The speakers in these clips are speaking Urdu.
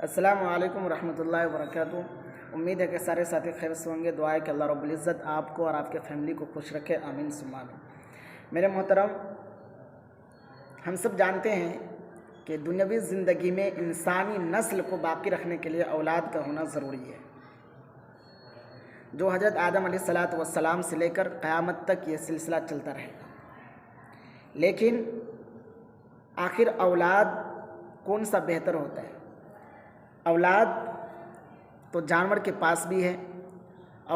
السلام علیکم ورحمۃ اللہ وبرکاتہ۔ امید ہے کہ سارے ساتھی خیر سے ہوں گے۔ دعا ہے کہ اللہ رب العزت آپ کو اور آپ کے فیملی کو خوش رکھے، آمین ثم آمین۔ میرے محترم، ہم سب جانتے ہیں کہ دنیاوی زندگی میں انسانی نسل کو باقی رکھنے کے لیے اولاد کا ہونا ضروری ہے، جو حضرت آدم علیہ الصلاۃ والسلام سے لے کر قیامت تک یہ سلسلہ چلتا رہے گا۔ لیکن آخر اولاد کون سا بہتر ہوتا ہے؟ اولاد تو جانور کے پاس بھی ہے،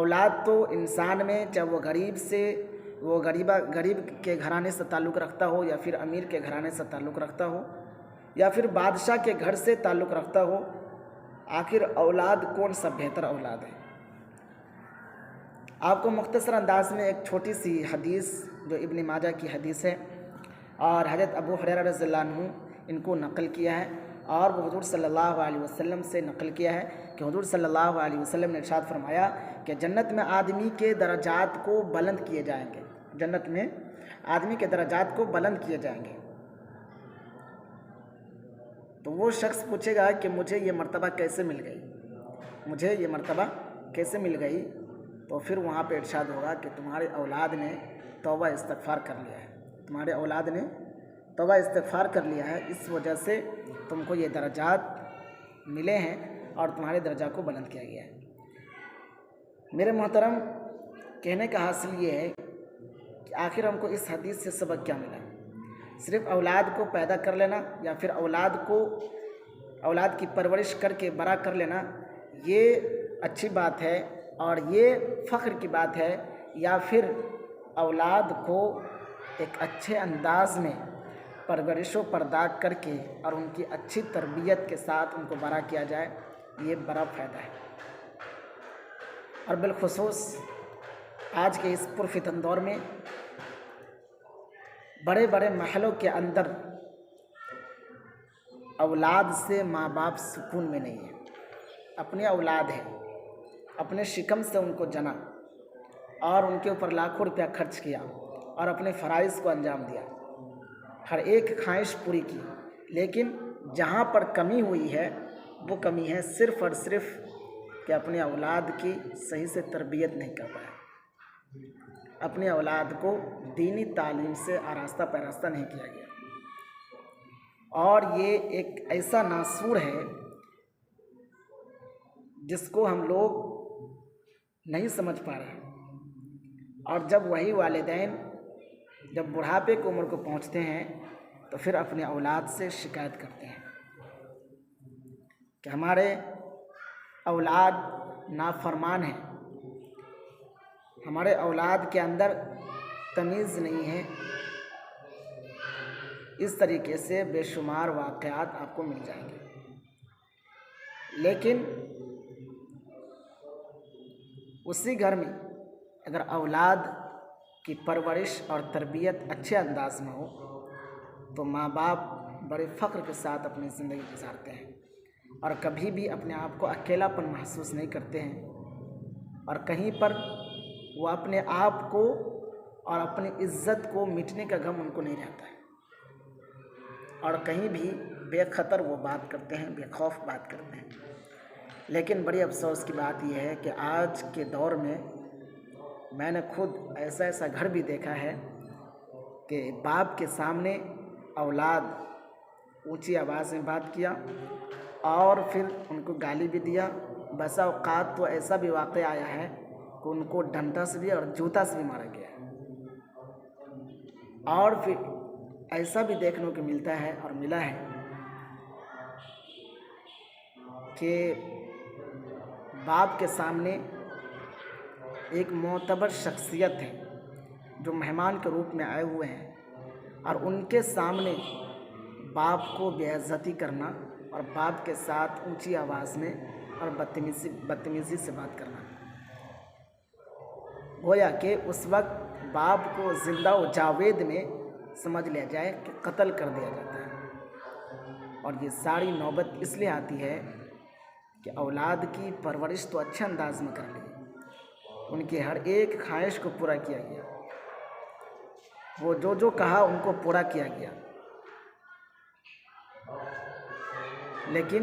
اولاد تو انسان میں، چاہے وہ غریب کے گھرانے سے تعلق رکھتا ہو، یا پھر امیر کے گھرانے سے تعلق رکھتا ہو، یا پھر بادشاہ کے گھر سے تعلق رکھتا ہو، آخر اولاد کون سا بہتر اولاد ہے؟ آپ کو مختصر انداز میں ایک چھوٹی سی حدیث جو ابن ماجہ کی حدیث ہے اور حضرت ابو ہریرہ رضی اللہ عنہ ان کو نقل کیا ہے، اور وہ حضور صلی اللہ علیہ وسلم سے نقل کیا ہے کہ حضور صلی اللہ علیہ وسلم نے ارشاد فرمایا کہ جنت میں آدمی کے درجات کو بلند کیے جائیں گے، جنت میں آدمی کے درجات کو بلند کیے جائیں گے۔ تو وہ شخص پوچھے گا کہ مجھے یہ مرتبہ کیسے مل گئی، مجھے یہ مرتبہ کیسے مل گئی؟ تو پھر وہاں پہ ارشاد ہوگا کہ تمہارے اولاد نے توبہ استغفار کر لیا ہے، تمہارے اولاد نے توبہ استغفار کر لیا ہے، اس وجہ سے تم کو یہ درجات ملے ہیں اور تمہارے درجہ کو بلند کیا گیا ہے۔ میرے محترم، کہنے کا حاصل یہ ہے کہ آخر ہم کو اس حدیث سے سبق کیا ملا؟ صرف اولاد کو پیدا کر لینا یا پھر اولاد کی پرورش کر کے بڑا کر لینا یہ اچھی بات ہے اور یہ فخر کی بات ہے، یا پھر اولاد کو ایک اچھے انداز میں پرورش و پرداغ کر کے اور ان کی اچھی تربیت کے ساتھ ان کو بڑا کیا جائے، یہ بڑا فائدہ ہے۔ اور بالخصوص آج کے اس پرفتن دور میں بڑے بڑے محلوں کے اندر اولاد سے ماں باپ سکون میں نہیں ہے۔ اپنے اولاد ہے، اپنے شکم سے ان کو جنا اور ان کے اوپر لاکھوں روپیہ خرچ کیا اور اپنے فرائض کو انجام دیا، ہر ایک خواہش پوری کی، لیکن جہاں پر کمی ہوئی ہے وہ کمی ہے صرف اور صرف کہ اپنے اولاد کی صحیح سے تربیت نہیں کر پائے، اپنے اولاد کو دینی تعلیم سے آراستہ پیراستہ نہیں کیا گیا۔ اور یہ ایک ایسا ناسور ہے جس کو ہم لوگ نہیں سمجھ پا رہے ہیں، اور جب وہی والدین جب بڑھاپے کی عمر کو پہنچتے ہیں تو پھر اپنے اولاد سے شکایت کرتے ہیں کہ ہمارے اولاد نافرمان ہیں، ہمارے اولاد کے اندر تمیز نہیں ہے۔ اس طریقے سے بے شمار واقعات آپ کو مل جائیں گے۔ لیکن اسی گھر میں اگر اولاد کی پرورش اور تربیت اچھے انداز میں ہو تو ماں باپ بڑے فخر کے ساتھ اپنی زندگی گزارتے ہیں اور کبھی بھی اپنے آپ کو اکیلا پن محسوس نہیں کرتے ہیں، اور کہیں پر وہ اپنے آپ کو اور اپنی عزت کو مٹنے کا غم ان کو نہیں رہتا ہے، اور کہیں بھی بے خطر وہ بات کرتے ہیں، بے خوف بات کرتے ہیں۔ لیکن بڑی افسوس کی بات یہ ہے کہ آج کے دور میں نے خود ایسا گھر بھی دیکھا ہے کہ باپ کے سامنے اولاد اونچی آواز میں بات کیا اور پھر ان کو گالی بھی دیا۔ بسا اوقات تو ایسا بھی واقعہ آیا ہے کہ ان کو ڈنڈا سے بھی اور جوتا سے بھی مارا گیا ہے، اور پھر ایسا بھی دیکھنے کو ملتا ہے اور ملا ہے کہ باپ کے سامنے ایک معتبر شخصیت ہے جو مہمان کے روپ میں آئے ہوئے ہیں، اور ان کے سامنے باپ کو بے عزتی کرنا اور باپ کے ساتھ اونچی آواز میں اور بدتمیزی سے بات کرنا، گویا کہ اس وقت باپ کو زندہ و جاوید میں سمجھ لیا جائے کہ قتل کر دیا جاتا ہے۔ اور یہ ساری نوبت اس لیے آتی ہے کہ اولاد کی پرورش تو اچھے انداز میں کر لی، ان کی ہر ایک خواہش کو پورا کیا گیا، وہ جو کہا ان کو پورا کیا گیا، لیکن